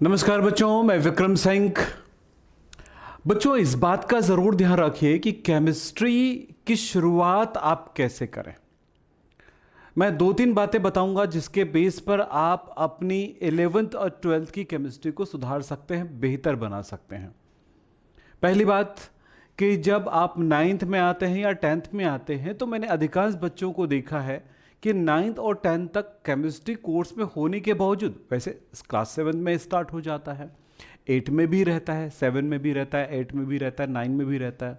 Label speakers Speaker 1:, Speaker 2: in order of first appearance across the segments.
Speaker 1: नमस्कार बच्चों, मैं विक्रम सिंह। बच्चों, इस बात का ज़रूर ध्यान रखिए कि केमिस्ट्री की शुरुआत आप कैसे करें। मैं 2-3 बातें बताऊंगा जिसके बेस पर आप अपनी 11th और 12th की केमिस्ट्री को सुधार सकते हैं, बेहतर बना सकते हैं। पहली बात कि जब आप 9th में आते हैं या 10th में आते हैं तो मैंने अधिकांश बच्चों को देखा है कि 9th और 10th तक केमिस्ट्री कोर्स में होने के बावजूद, वैसे क्लास 7 में स्टार्ट हो जाता है, 8 में भी रहता है, 7 में भी रहता है, 8 में भी रहता है, 9 में भी रहता है,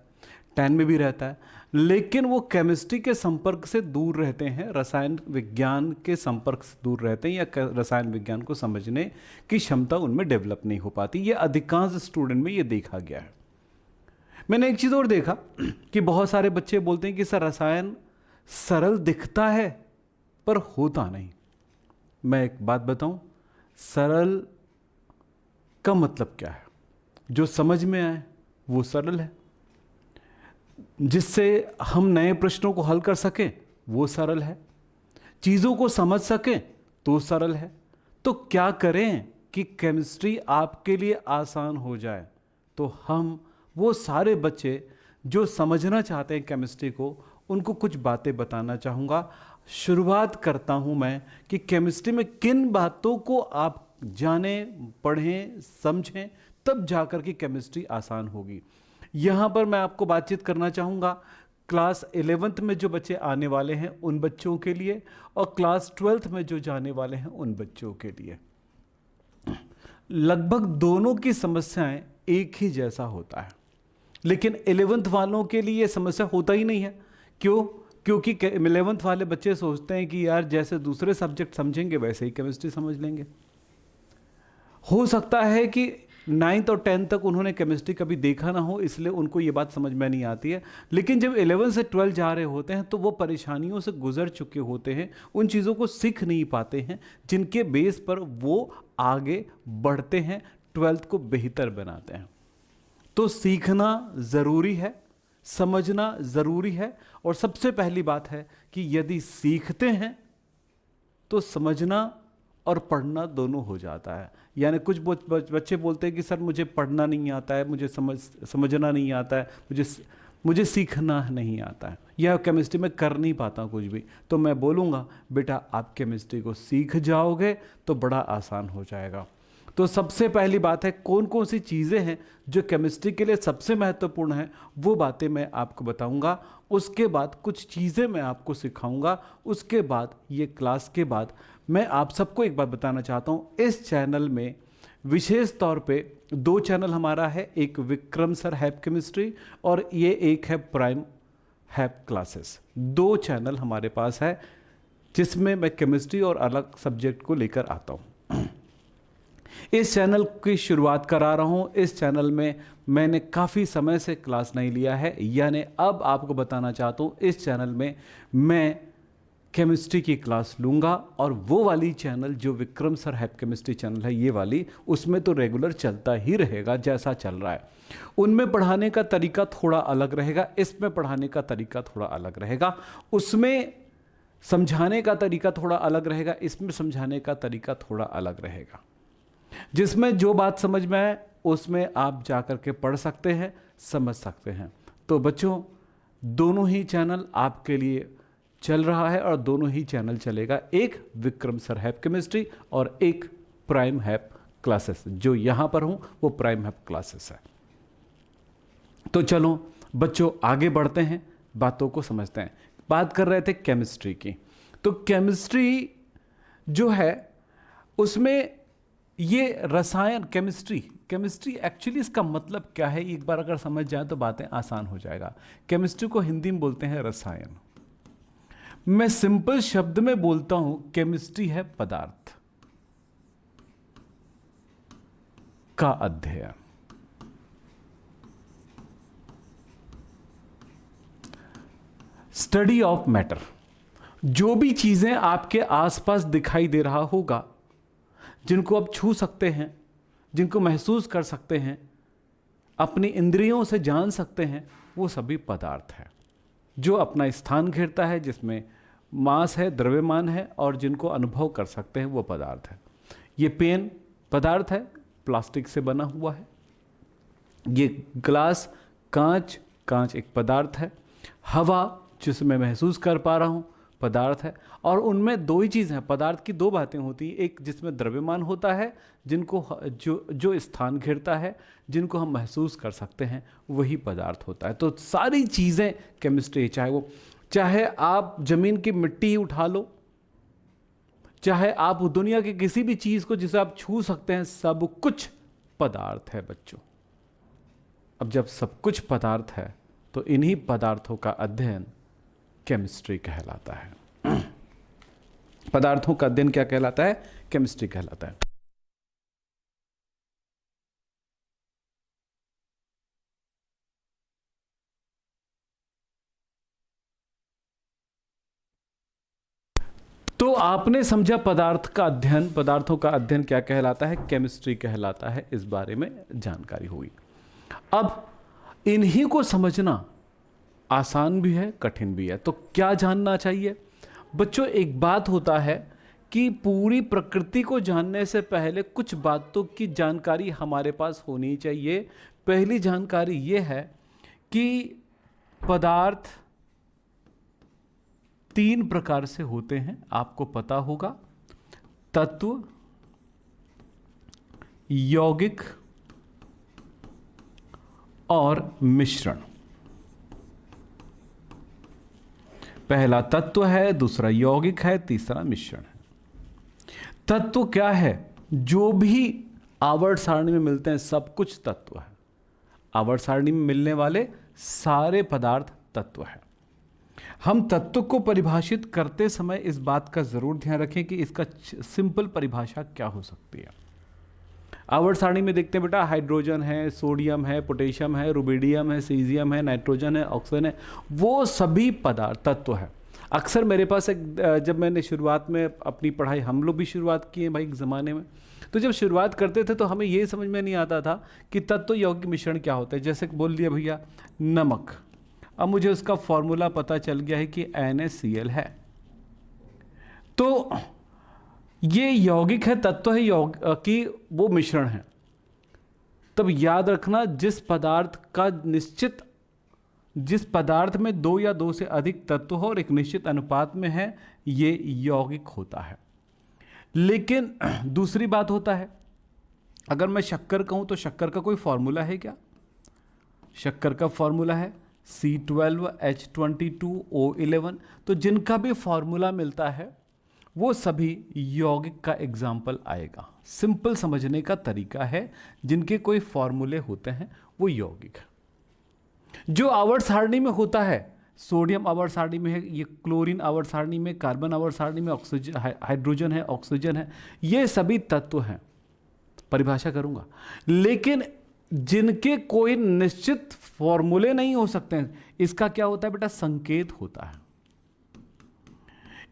Speaker 1: 10 में भी रहता है, लेकिन वो केमिस्ट्री के संपर्क से दूर रहते हैं, रसायन विज्ञान के संपर्क से दूर रहते हैं, या रसायन विज्ञान को समझने की क्षमता उनमें डेवलप नहीं हो पाती। ये अधिकांश स्टूडेंट में ये देखा गया है। मैंने एक चीज़ और देखा कि बहुत सारे बच्चे बोलते हैं कि सर रसायन सरल दिखता है पर होता नहीं। मैं एक बात बताऊं, सरल का मतलब क्या है? जो समझ में आए वो सरल है, जिससे हम नए प्रश्नों को हल कर सकें वो सरल है, चीज़ों को समझ सकें तो सरल है। तो क्या करें कि केमिस्ट्री आपके लिए आसान हो जाए? तो हम वो सारे बच्चे जो समझना चाहते हैं केमिस्ट्री को, उनको कुछ बातें बताना चाहूँगा। शुरुआत करता हूँ मैं कि केमिस्ट्री में किन बातों को आप जानें, पढ़ें, समझें, तब जाकर के केमिस्ट्री आसान होगी। यहाँ पर मैं आपको बातचीत करना चाहूँगा क्लास 11th में जो बच्चे आने वाले हैं उन बच्चों के लिए, और क्लास 12th में जो जाने वाले हैं उन बच्चों के लिए। लगभग दोनों की समस्याएं एक ही जैसा होता है, लेकिन 11th वालों के लिए ये समस्या होता ही नहीं है। क्यों? क्योंकि 11th वाले बच्चे सोचते हैं कि यार जैसे दूसरे सब्जेक्ट समझेंगे वैसे ही केमिस्ट्री समझ लेंगे। हो सकता है कि 9th और 10th तक उन्होंने केमिस्ट्री कभी देखा ना हो, इसलिए उनको ये बात समझ में नहीं आती है, लेकिन जब 11 से 12 जा रहे होते हैं तो वो परेशानियों से गुजर चुके होते हैं, उन चीज़ों को सीख नहीं पाते हैं जिनके बेस पर वो आगे बढ़ते हैं, 12th को बेहतर बनाते हैं। तो सीखना ज़रूरी है, समझना ज़रूरी है, और सबसे पहली बात है कि यदि सीखते हैं तो समझना और पढ़ना दोनों हो जाता है। यानी कुछ बच्चे बोलते हैं कि सर मुझे पढ़ना नहीं आता है, मुझे समझना नहीं आता है, मुझे सीखना नहीं आता है, यह केमिस्ट्री में कर नहीं पाता कुछ भी। तो मैं बोलूँगा बेटा आप केमिस्ट्री को सीख जाओगे तो बड़ा आसान हो जाएगा। तो सबसे पहली बात है, कौन कौन सी चीज़ें हैं जो केमिस्ट्री के लिए सबसे महत्वपूर्ण है, वो बातें मैं आपको बताऊंगा। उसके बाद कुछ चीज़ें मैं आपको सिखाऊंगा। उसके बाद ये क्लास के बाद मैं आप सबको एक बात बताना चाहता हूँ, इस चैनल में विशेष तौर पे 2 चैनल हमारा है, एक विक्रम सर हैप केमिस्ट्री और ये एक है प्राइम हैप क्लासेस। 2 चैनल हमारे पास है जिसमें मैं केमिस्ट्री और अलग सब्जेक्ट को लेकर आता हूँ। इस चैनल की शुरुआत करा रहा हूँ। इस चैनल में मैंने काफ़ी समय से क्लास नहीं लिया है, यानी अब आपको बताना चाहता हूँ इस चैनल में मैं केमिस्ट्री की क्लास लूँगा, और वो वाली चैनल जो विक्रम सर हैप केमिस्ट्री चैनल है, ये वाली, उसमें तो रेगुलर चलता ही रहेगा जैसा चल रहा है। उनमें पढ़ाने का तरीका थोड़ा अलग रहेगा, इसमें पढ़ाने का तरीका थोड़ा अलग रहेगा, उसमें समझाने का तरीका थोड़ा अलग रहेगा, इसमें समझाने का तरीका थोड़ा अलग रहेगा। जिसमें जो बात समझ में आए उसमें आप जाकर के पढ़ सकते हैं, समझ सकते हैं। तो बच्चों, दोनों ही चैनल आपके लिए चल रहा है और दोनों ही चैनल चलेगा, एक विक्रम सर हैप केमिस्ट्री और एक प्राइम हैप क्लासेस। जो यहाँ पर हूँ वो प्राइम हैप क्लासेस है। तो चलो बच्चों आगे बढ़ते हैं, बातों को समझते हैं। बात कर रहे थे केमिस्ट्री की, तो केमिस्ट्री जो है उसमें ये रसायन केमिस्ट्री एक्चुअली इसका मतलब क्या है, एक बार अगर समझ जाए तो बातें आसान हो जाएगा। केमिस्ट्री को हिंदी में बोलते हैं रसायन। मैं सिंपल शब्द में बोलता हूं, केमिस्ट्री है पदार्थ का अध्ययन। Study of matter. जो भी चीजें आपके आसपास दिखाई दे रहा होगा, जिनको आप छू सकते हैं, जिनको महसूस कर सकते हैं, अपनी इंद्रियों से जान सकते हैं, वो सभी पदार्थ है। जो अपना स्थान घेरता है, जिसमें मास है, द्रव्यमान है, और जिनको अनुभव कर सकते हैं वो पदार्थ है। ये पेन पदार्थ है, प्लास्टिक से बना हुआ है, ये ग्लास कांच, कांच एक पदार्थ है, हवा जिसे मैं महसूस कर पा रहा हूँ पदार्थ है। और उनमें दो ही चीज़ हैं, पदार्थ की दो बातें होती हैं, एक जिसमें द्रव्यमान होता है, जिनको जो स्थान घेरता है, जिनको हम महसूस कर सकते हैं, वही पदार्थ होता है। तो सारी चीज़ें केमिस्ट्री, चाहे आप जमीन की मिट्टी ही उठा लो, चाहे आप दुनिया की किसी भी चीज़ को जिसे आप छू सकते हैं, सब कुछ पदार्थ है बच्चों। अब जब सब कुछ पदार्थ है तो इन्हीं पदार्थों का अध्ययन केमिस्ट्री कहलाता है। पदार्थों का अध्ययन क्या कहलाता है? केमिस्ट्री कहलाता है। तो आपने समझा पदार्थ का अध्ययन, पदार्थों का अध्ययन क्या कहलाता है? केमिस्ट्री कहलाता है। इस बारे में जानकारी हुई। अब इन्हीं को समझना आसान भी है, कठिन भी है। तो क्या जानना चाहिए बच्चों? एक बात होता है कि पूरी प्रकृति को जानने से पहले कुछ बातों की जानकारी हमारे पास होनी चाहिए। पहली जानकारी यह है कि पदार्थ 3 प्रकार से होते हैं, आपको पता होगा। तत्व, यौगिक और मिश्रण। पहला तत्व है, दूसरा यौगिक है, तीसरा मिश्रण है। तत्व क्या है? जो भी आवर्त सारणी में मिलते हैं सब कुछ तत्व है। आवर्त सारणी में मिलने वाले सारे पदार्थ तत्व है। हम तत्व को परिभाषित करते समय इस बात का जरूर ध्यान रखें कि इसका सिंपल परिभाषा क्या हो सकती है। आवर्त सारणी में देखते हैं बेटा, हाइड्रोजन है, सोडियम है, पोटेशियम है, रुबिडियम है, सीजियम है, नाइट्रोजन है, ऑक्सीजन है, वो सभी पदार्थ तत्व है। अक्सर मेरे पास जब मैंने शुरुआत में अपनी पढ़ाई, हम लोग भी शुरुआत किए भाई एक ज़माने में, तो जब शुरुआत करते थे तो हमें ये समझ में नहीं आता था कि तत्व यौगिक मिश्रण क्या होता है। जैसे बोल दिया भैया नमक, अब मुझे उसका फॉर्मूला पता चल गया है कि NaCl है, तो ये यौगिक है, तत्व है कि वो मिश्रण है। तब याद रखना, जिस पदार्थ में 2 या 2 से अधिक तत्व हो और एक निश्चित अनुपात में है, ये यौगिक होता है। लेकिन दूसरी बात होता है, अगर मैं शक्कर कहूं तो शक्कर का कोई फॉर्मूला है क्या? शक्कर का फॉर्मूला है C12H22O11। तो जिनका भी फॉर्मूला मिलता है वो सभी यौगिक का एग्जाम्पल आएगा। सिंपल समझने का तरीका है, जिनके कोई फॉर्मूले होते हैं वो यौगिक है। जो आवर्त सारणी में होता है, सोडियम आवर्त सारणी में है, ये क्लोरीन आवर्त सारणी में, कार्बन आवर्त सारणी में, ऑक्सीजन, हाइड्रोजन है, ऑक्सीजन है, ये सभी तत्व हैं। परिभाषा करूंगा, लेकिन जिनके कोई निश्चित फॉर्मूले नहीं हो सकते हैं। इसका क्या होता है बेटा? संकेत होता है।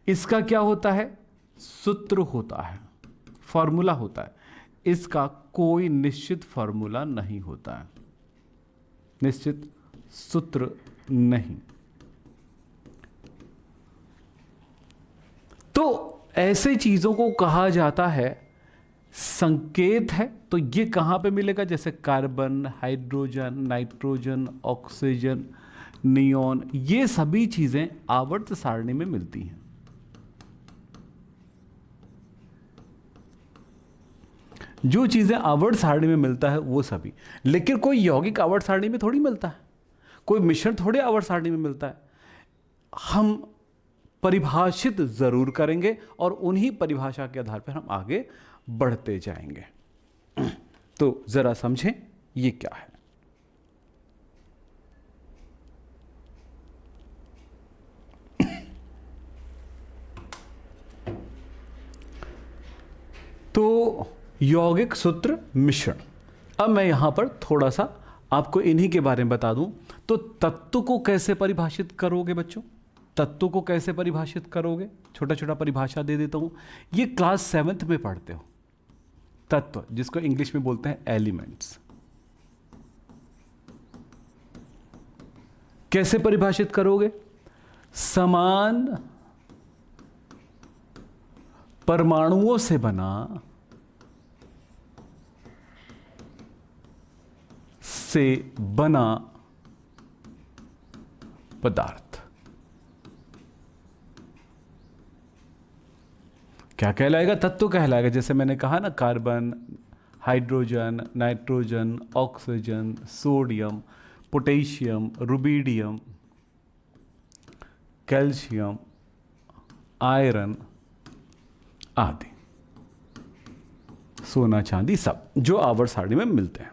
Speaker 1: इसका क्या होता है? सूत्र होता है, फॉर्मूला होता है। इसका कोई निश्चित फॉर्मूला नहीं होता है, निश्चित सूत्र नहीं। तो ऐसे चीजों को कहा जाता है संकेत है। तो ये कहां पे मिलेगा? जैसे carbon, hydrogen, nitrogen, oxygen, neon, ये सभी चीजें आवर्त सारणी में मिलती हैं। जो चीजें आवर्त सारणी में मिलता है वो सभी। लेकिन कोई यौगिक आवर्त सारणी में थोड़ी मिलता है, कोई मिश्रण थोड़े आवर्त सारणी में मिलता है। हम परिभाषित जरूर करेंगे और उन्हीं परिभाषा के आधार पर हम आगे बढ़ते जाएंगे। तो जरा समझें ये क्या है। तो यौगिक, सूत्र, मिश्रण। अब मैं यहां पर थोड़ा सा आपको इन्हीं के बारे में बता दूं। तो तत्व को कैसे परिभाषित करोगे बच्चों? तत्व को कैसे परिभाषित करोगे? छोटा छोटा परिभाषा दे देता हूं। ये क्लास 7th में पढ़ते हो। तत्व, जिसको इंग्लिश में बोलते हैं एलिमेंट्स। कैसे परिभाषित करोगे? समान परमाणुओं से बना से बना पदार्थ क्या कहलाएगा? तत्व कहलाएगा। जैसे मैंने कहा ना, carbon, hydrogen, nitrogen, oxygen, sodium, potassium, rubidium, calcium, iron आदि, सोना चांदी, सब जो आवर्त सारणी में मिलते हैं।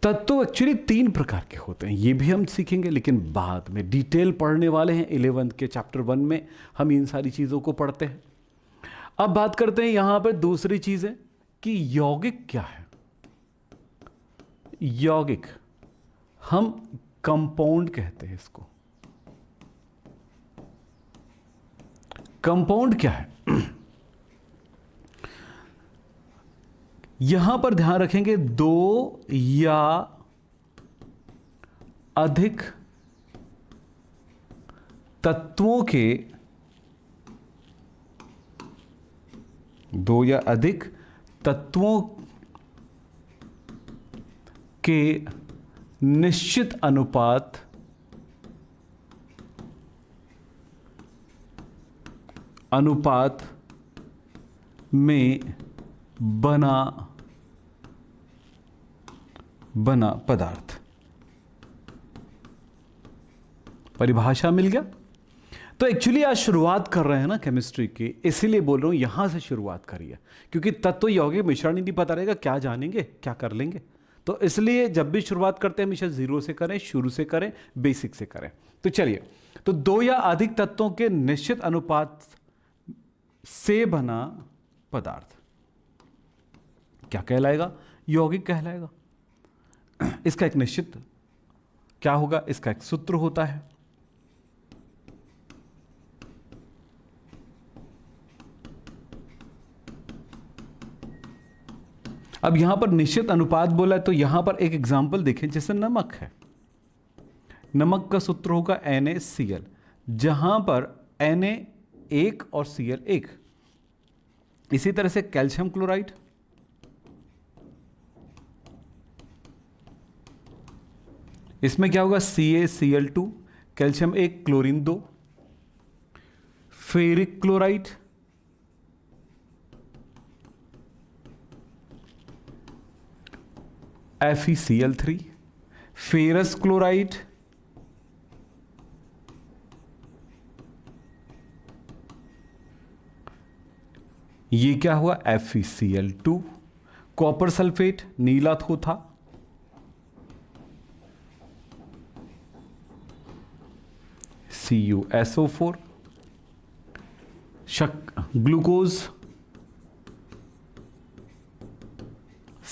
Speaker 1: तत्व एक्चुअली 3 प्रकार के होते हैं, ये भी हम सीखेंगे, लेकिन बाद में डिटेल पढ़ने वाले हैं। 11th के चैप्टर 1 में हम इन सारी चीज़ों को पढ़ते हैं। अब बात करते हैं यहां पर दूसरी चीज़ है कि यौगिक क्या है। यौगिक हम कंपाउंड कहते हैं इसको। कंपाउंड क्या है? यहां पर ध्यान रखेंगे, 2 या अधिक तत्वों के, 2 या अधिक तत्वों के निश्चित अनुपात में बना पदार्थ। परिभाषा मिल गया? तो एक्चुअली आज शुरुआत कर रहे हैं ना केमिस्ट्री की, इसीलिए बोल रहा हूं यहां से शुरुआत करिए, क्योंकि तत्व यौगिक मिश्रण ही नहीं पता रहेगा, क्या जानेंगे, क्या कर लेंगे। तो इसलिए जब भी शुरुआत करते हैं हमेशा 0 से करें, शुरू से करें, बेसिक से करें। तो चलिए, तो 2 या अधिक तत्वों के निश्चित अनुपात से बना पदार्थ क्या कहलाएगा? यौगिक कहलाएगा। इसका एक निश्चित क्या होगा? इसका एक सूत्र होता है। अब यहां पर निश्चित अनुपात बोला है, तो यहां पर एक एग्जांपल देखें, जैसे नमक है। नमक का सूत्र होगा NaCl, जहां पर Na 1 और Cl 1। इसी तरह से कैल्शियम क्लोराइड, इसमें क्या होगा? CaCl2, calcium 1, chlorine 2। Ferric chloride, FeCl3। Ferrous chloride, ये क्या हुआ? FeCl2। कॉपर सल्फेट, नीला थोथा, CuSO4। Glucose,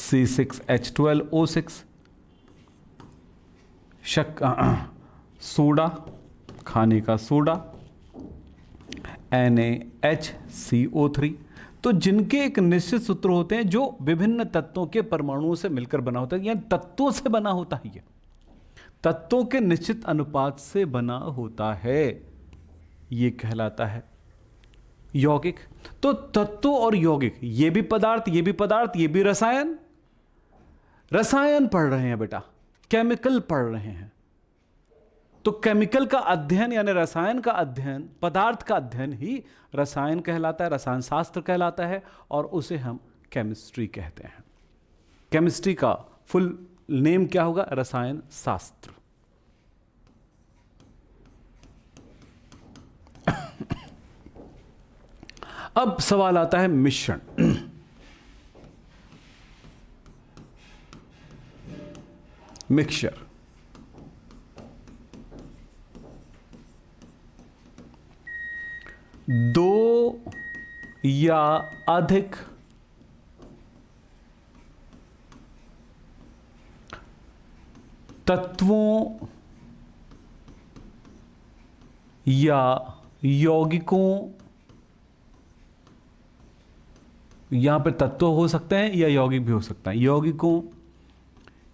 Speaker 1: C6H12O6। सोडा, खाने का सोडा, NaHCO3। तो जिनके एक निश्चित सूत्र होते हैं, जो विभिन्न तत्वों के परमाणुओं से मिलकर बना होता है, या तत्वों से बना होता है, ये तत्वों के निश्चित अनुपात से बना होता है, ये कहलाता है यौगिक। तो तत्व और यौगिक, ये भी पदार्थ, ये भी पदार्थ, ये भी रसायन। रसायन पढ़ रहे हैं बेटा, केमिकल पढ़ रहे हैं। तो केमिकल का अध्ययन यानी रसायन का अध्ययन, पदार्थ का अध्ययन ही रसायन कहलाता है, रसायन शास्त्र कहलाता है, और उसे हम केमिस्ट्री कहते हैं। केमिस्ट्री का फुल नेम क्या होगा? रसायन शास्त्र। अब सवाल आता है मिश्रण। मिक्सचर। दो या अधिक तत्वों या यौगिकों, यहां पे तत्व हो सकते हैं या यौगिक भी हो सकता है, यौगिकों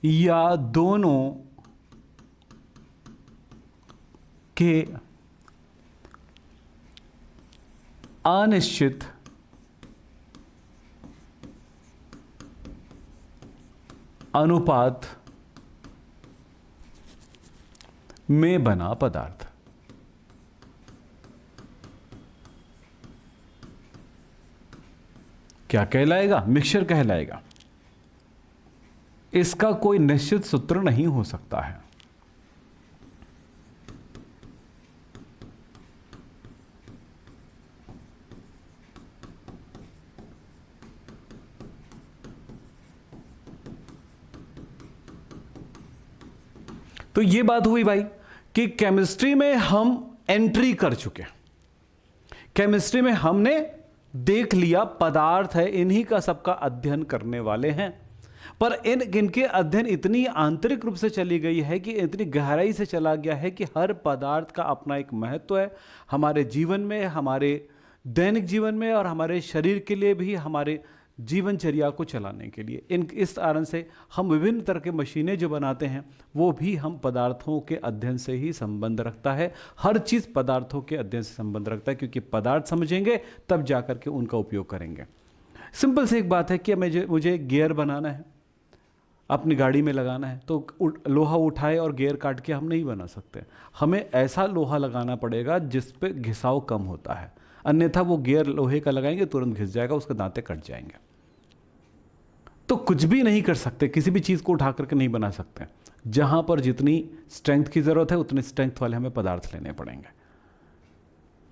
Speaker 1: या दोनों के अनुपात में बना पदार्थ। क्या कहलाएगा? मिक्सचर कहलाएगा। इसका कोई निश्चित सूत्र नहीं हो सकता है। तो ये बात हुई भाई कि केमिस्ट्री में हम एंट्री कर चुके। केमिस्ट्री में हमने देख लिया पदार्थ है, इन्हीं का सबका अध्ययन करने वाले हैं। पर इनके अध्ययन इतनी आंतरिक रूप से चली गई है कि इतनी गहराई से चला गया है कि हर पदार्थ का अपना एक महत्व है हमारे जीवन में, हमारे दैनिक जीवन में, और हमारे शरीर के लिए भी, हमारे जीवनचर्या को चलाने के लिए। इस कारण से हम विभिन्न तरह के मशीनें जो बनाते हैं वो भी हम पदार्थों के अध्ययन से ही संबंध रखता है। हर चीज़ पदार्थों के अध्ययन से संबंध रखता है, क्योंकि पदार्थ समझेंगे तब जाकर के उनका उपयोग करेंगे। सिंपल सी एक बात है कि मुझे गियर बनाना है, अपनी गाड़ी में लगाना है, तो लोहा उठाए और गियर काट के हम नहीं बना सकते। हमें ऐसा लोहा लगाना पड़ेगा जिस पे घिसाव कम होता है, अन्यथा वो गियर लोहे का लगाएंगे तुरंत घिस जाएगा, उसके दांते कट जाएंगे। तो कुछ भी नहीं कर सकते, किसी भी चीज़ को उठा करके नहीं बना सकते। जहां पर जितनी स्ट्रेंथ की ज़रूरत है उतने स्ट्रेंथ वाले हमें पदार्थ लेने पड़ेंगे।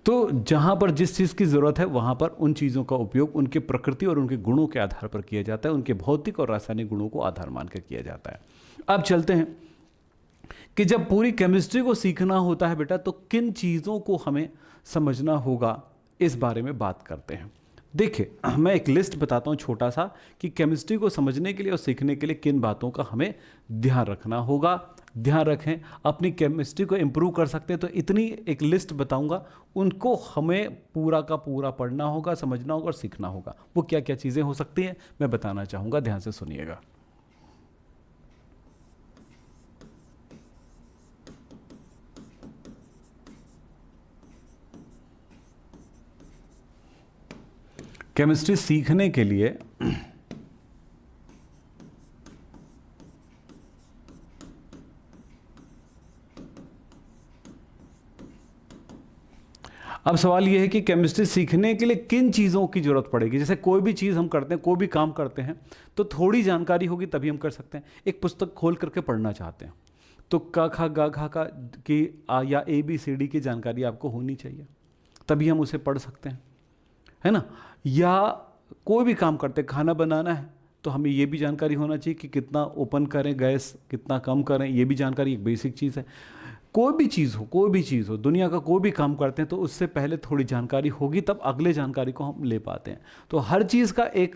Speaker 1: तो जहां पर जिस चीज़ की ज़रूरत है वहां पर उन चीज़ों का उपयोग उनके प्रकृति और उनके गुणों के आधार पर किया जाता है, उनके भौतिक और रासायनिक गुणों को आधार मान कर किया जाता है। अब चलते हैं कि जब पूरी केमिस्ट्री को सीखना होता है बेटा, तो किन चीज़ों को हमें समझना होगा, इस बारे में बात करते हैं। देखिए, मैं एक लिस्ट बताता हूँ छोटा सा कि केमिस्ट्री को समझने के लिए और सीखने के लिए किन बातों का हमें ध्यान रखना होगा। ध्यान रखें, अपनी केमिस्ट्री को इम्प्रूव कर सकते हैं। तो इतनी एक लिस्ट बताऊंगा, उनको हमें पूरा का पूरा पढ़ना होगा, समझना होगा और सीखना होगा। वो क्या क्या चीज़ें हो सकती हैं मैं बताना चाहूँगा, ध्यान से सुनिएगा। केमिस्ट्री सीखने के लिए अब सवाल यह है कि केमिस्ट्री सीखने के लिए किन चीज़ों की जरूरत पड़ेगी। जैसे कोई भी चीज़ हम करते हैं, कोई भी काम करते हैं, तो थोड़ी जानकारी होगी तभी हम कर सकते हैं। एक पुस्तक खोल करके पढ़ना चाहते हैं तो क ख ग घ का की या ABCD की जानकारी आपको होनी चाहिए, तभी हम उसे पढ़ सकते हैं, है ना। या कोई भी काम करते, खाना बनाना है तो हमें ये भी जानकारी होना चाहिए कि कितना ओपन करें गैस, कितना कम करें, ये भी जानकारी एक बेसिक चीज़ है। कोई भी चीज़ हो, दुनिया का कोई भी काम करते हैं तो उससे पहले थोड़ी जानकारी होगी, तब अगले जानकारी को हम ले पाते हैं। तो हर चीज़ का एक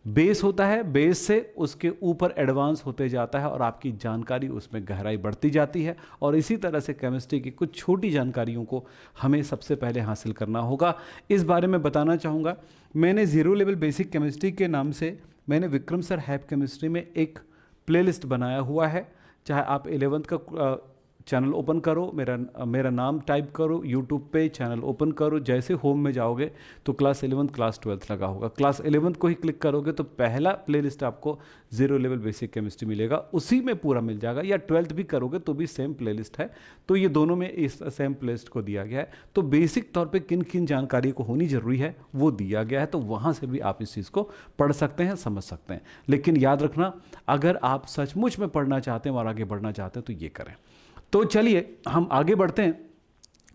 Speaker 1: बेस होता है, बेस से उसके ऊपर एडवांस होते जाता है और आपकी जानकारी उसमें गहराई बढ़ती जाती है। और इसी तरह से केमिस्ट्री की कुछ छोटी जानकारियों को हमें सबसे पहले हासिल करना होगा। इस बारे में बताना चाहूँगा, मैंने ज़ीरो लेवल बेसिक केमिस्ट्री के नाम से मैंने विक्रम सर हैप केमिस्ट्री में एक प्लेलिस्ट बनाया हुआ है। चाहे आप 11th का चैनल ओपन करो, मेरा नाम टाइप करो, यूट्यूब पे चैनल ओपन करो, जैसे होम में जाओगे तो क्लास 11th क्लास 12th लगा होगा। क्लास 11th को ही क्लिक करोगे तो पहला प्लेलिस्ट आपको ज़ीरो लेवल बेसिक केमिस्ट्री मिलेगा, उसी में पूरा मिल जाएगा। या 12th भी करोगे तो भी सेम प्लेलिस्ट है, तो ये दोनों में इस सेम प्लेलिस्ट को दिया गया है। तो बेसिक तौर पर किन किन जानकारी को होनी ज़रूरी है वो दिया गया है, तो वहाँ से भी आप इस चीज़ को पढ़ सकते हैं, समझ सकते हैं। लेकिन याद रखना, अगर आप सचमुच में पढ़ना चाहते हैं और आगे बढ़ना चाहते हैं तो ये करें। तो चलिए हम आगे बढ़ते हैं।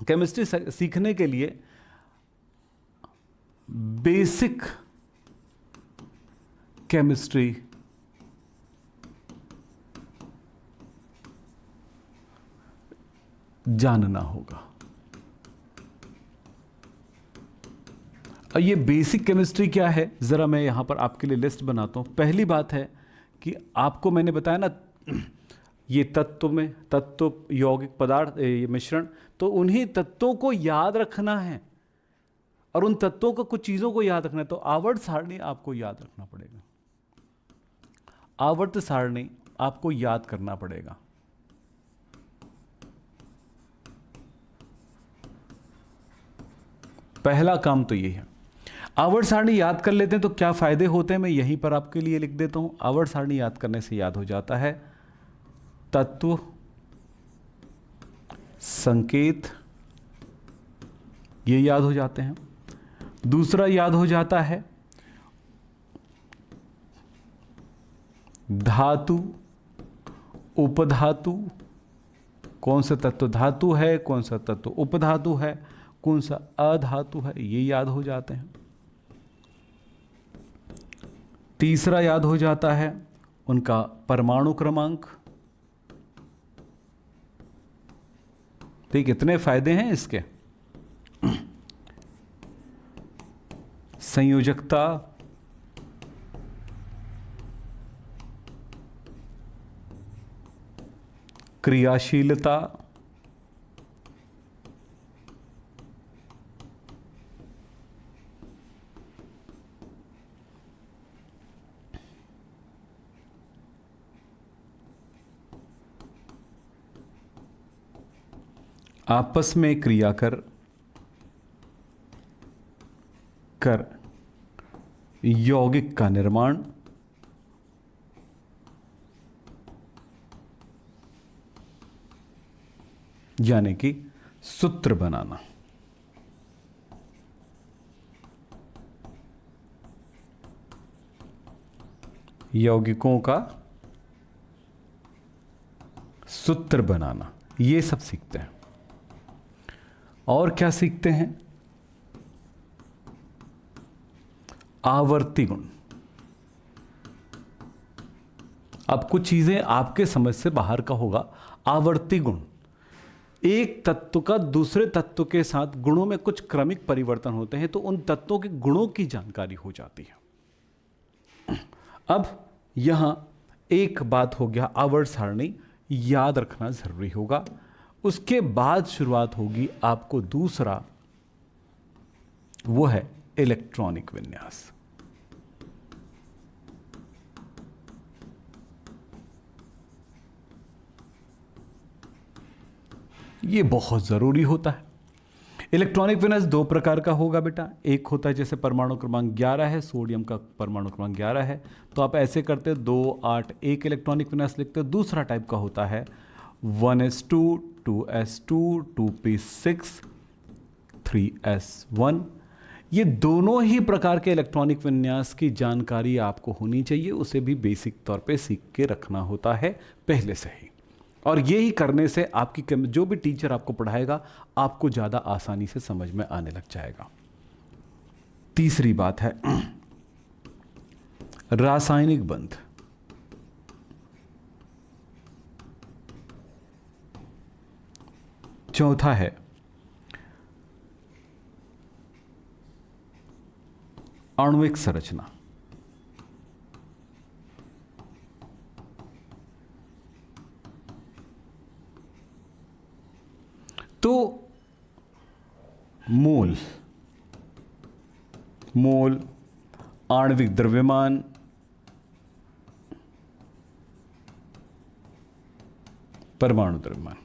Speaker 1: केमिस्ट्री सीखने के लिए बेसिक केमिस्ट्री जानना होगा। ये बेसिक केमिस्ट्री क्या है, जरा मैं यहां पर आपके लिए लिस्ट बनाता हूं। पहली बात है कि आपको मैंने बताया ना, ये तत्व यौगिक पदार्थ, ये मिश्रण, तो उन्हीं तत्वों को याद रखना है और उन तत्वों को, कुछ चीज़ों को याद रखना है। तो आवर्त सारणी आपको याद रखना पड़ेगा, आवर्त सारणी आपको याद करना पड़ेगा। पहला काम तो ये है। आवर्त सारणी याद कर लेते हैं तो क्या फायदे होते हैं, मैं यहीं पर आपके लिए लिख देता हूं। आवर्त सारणी याद करने से याद हो जाता है तत्व, संकेत, ये याद हो जाते हैं। दूसरा याद हो जाता है धातु, उपधातु, कौन सा तत्व धातु है, कौन सा तत्व उपधातु है, कौन सा अधातु है, ये याद हो जाते हैं। तीसरा याद हो जाता है उनका परमाणु क्रमांक। तो कितने फायदे हैं इसके, संयोजकता, क्रियाशीलता, आपस में क्रिया कर यौगिक का निर्माण, यानी कि सूत्र बनाना। यौगिकों का सूत्र बनाना, ये सब सीखते हैं। और क्या सीखते हैं, आवर्ती गुण। अब कुछ चीजें आपके समझ से बाहर का होगा। आवर्ती गुण, एक तत्व का दूसरे तत्व के साथ गुणों में कुछ क्रमिक परिवर्तन होते हैं, तो उन तत्वों के गुणों की जानकारी हो जाती है। अब यहां एक बात हो गया, आवर्त सारणी याद रखना जरूरी होगा। उसके बाद शुरुआत होगी आपको दूसरा, वो है इलेक्ट्रॉनिक विन्यास। ये बहुत जरूरी होता है। इलेक्ट्रॉनिक विन्यास दो प्रकार का होगा बेटा। एक होता है जैसे परमाणु क्रमांक 11 है, सोडियम का परमाणु क्रमांक 11 है, तो आप ऐसे करते 2 8 1 इलेक्ट्रॉनिक विन्यास लिखते। दूसरा टाइप का होता है 1s2 2s2 2p6 3s1। ये दोनों ही प्रकार के इलेक्ट्रॉनिक विन्यास की जानकारी आपको होनी चाहिए, उसे भी बेसिक तौर पे सीख के रखना होता है पहले से ही। और यही करने से आपकी जो भी टीचर आपको पढ़ाएगा आपको ज़्यादा आसानी से समझ में आने लग जाएगा। तीसरी बात है रासायनिक बंध। चौथा है आणविक संरचना। तो मोल, आणविक द्रव्यमान, परमाणु द्रव्यमान,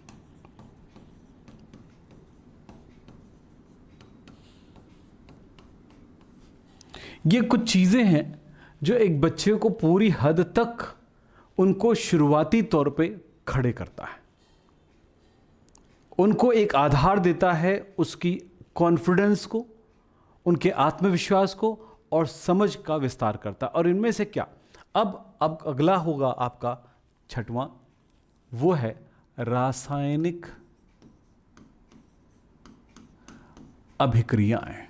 Speaker 1: ये कुछ चीजें हैं जो एक बच्चे को पूरी हद तक उनको शुरुआती तौर पे खड़े करता है, उनको एक आधार देता है उसकी कॉन्फिडेंस को, उनके आत्मविश्वास को और समझ का विस्तार करता है। और इनमें से क्या, अब अगला होगा आपका छठवां, वो है रासायनिक अभिक्रियाएं।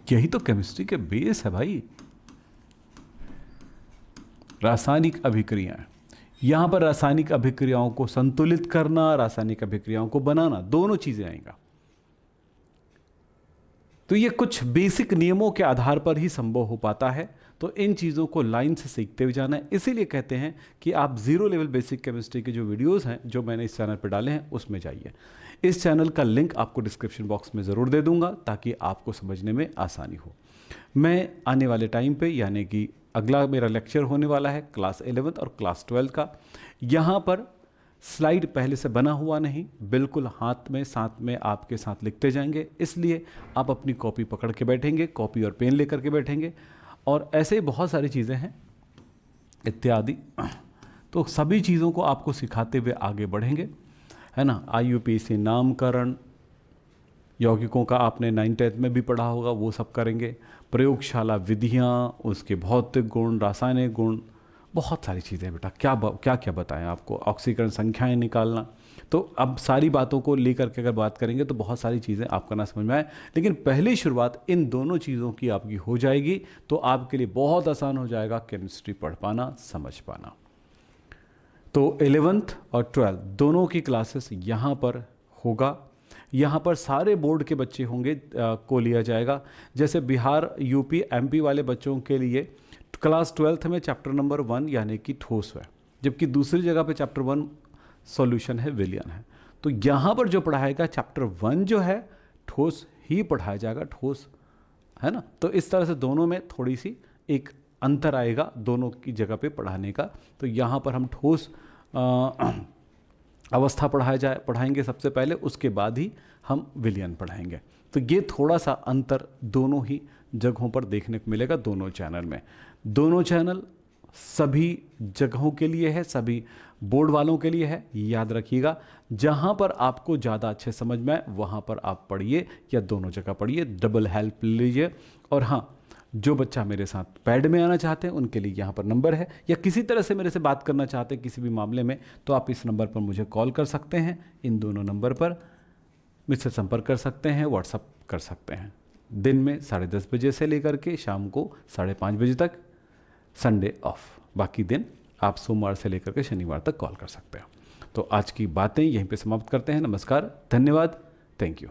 Speaker 1: यही तो केमिस्ट्री के बेस है भाई, रासायनिक अभिक्रियाएं। यहां पर रासायनिक अभिक्रियाओं को संतुलित करना, रासायनिक अभिक्रियाओं को बनाना, दोनों चीजें आएंगा। तो ये कुछ बेसिक नियमों के आधार पर ही संभव हो पाता है। तो इन चीज़ों को लाइन से सीखते हुए जाना है। इसीलिए कहते हैं कि आप जीरो लेवल बेसिक केमिस्ट्री के जो वीडियोस हैं जो मैंने इस चैनल पर डाले हैं उसमें जाइए। इस चैनल का लिंक आपको डिस्क्रिप्शन बॉक्स में ज़रूर दे दूंगा ताकि आपको समझने में आसानी हो। मैं आने वाले टाइम पे, यानी कि अगला मेरा लेक्चर होने वाला है क्लास 11th और क्लास 12 का। यहाँ पर स्लाइड पहले से बना हुआ नहीं, बिल्कुल हाथ में साथ में आपके साथ लिखते जाएंगे, इसलिए आप अपनी कॉपी पकड़ के बैठेंगे, कॉपी और पेन लेकर के बैठेंगे। और ऐसे ही बहुत सारी चीज़ें हैं इत्यादि, तो सभी चीज़ों को आपको सिखाते हुए आगे बढ़ेंगे, है ना। IUPAC नामकरण, यौगिकों का आपने 9th में भी पढ़ा होगा, वो सब करेंगे। प्रयोगशाला विधियाँ, उसके भौतिक गुण, रासायनिक गुण, बहुत सारी चीज़ें बेटा, क्या क्या बताएं आपको, ऑक्सीकरण संख्याएं निकालना। तो अब सारी बातों को लेकर के अगर बात करेंगे तो बहुत सारी चीज़ें आपको ना समझ में आए, लेकिन पहली शुरुआत इन दोनों चीज़ों की आपकी हो जाएगी तो आपके लिए बहुत आसान हो जाएगा केमिस्ट्री पढ़ पाना, समझ पाना। तो 11th और 12th दोनों की क्लासेस यहाँ पर होगा। यहाँ पर सारे बोर्ड के बच्चे होंगे को लिया जाएगा। जैसे बिहार, यूपी, MP वाले बच्चों के लिए क्लास 12th में चैप्टर नंबर 1 यानी कि ठोस है, जबकि दूसरी जगह पे चैप्टर 1 सॉल्यूशन है, विलयन है। तो यहाँ पर जो पढ़ाएगा चैप्टर 1 जो है ठोस ही पढ़ाया जाएगा, ठोस, है ना। तो इस तरह से दोनों में थोड़ी सी एक अंतर आएगा दोनों की जगह पे पढ़ाने का। तो यहाँ पर हम ठोस अवस्था पढ़ाएंगे सबसे पहले, उसके बाद ही हम विलयन पढ़ाएंगे। तो ये थोड़ा सा अंतर दोनों ही जगहों पर देखने को मिलेगा, दोनों चैनल में। दोनों चैनल सभी जगहों के लिए है, सभी बोर्ड वालों के लिए है, याद रखिएगा। जहाँ पर आपको ज़्यादा अच्छे समझ में आए वहाँ पर आप पढ़िए या दोनों जगह पढ़िए, डबल हेल्प लीजिए। और हाँ, जो बच्चा मेरे साथ पैड में आना चाहते हैं उनके लिए यहाँ पर नंबर है, या किसी तरह से मेरे से बात करना चाहते हैं किसी भी मामले में, तो आप इस नंबर पर मुझे कॉल कर सकते हैं। इन दोनों नंबर पर मुझसे संपर्क कर सकते हैं, व्हाट्सअप कर सकते हैं। दिन में 10:30 बजे से लेकर के शाम को 5:30 बजे तक, संडे ऑफ। बाकी दिन आप सोमवार से लेकर के शनिवार तक कॉल कर सकते हैं। तो आज की बातें यहीं पे समाप्त करते हैं। नमस्कार, धन्यवाद, थैंक यू।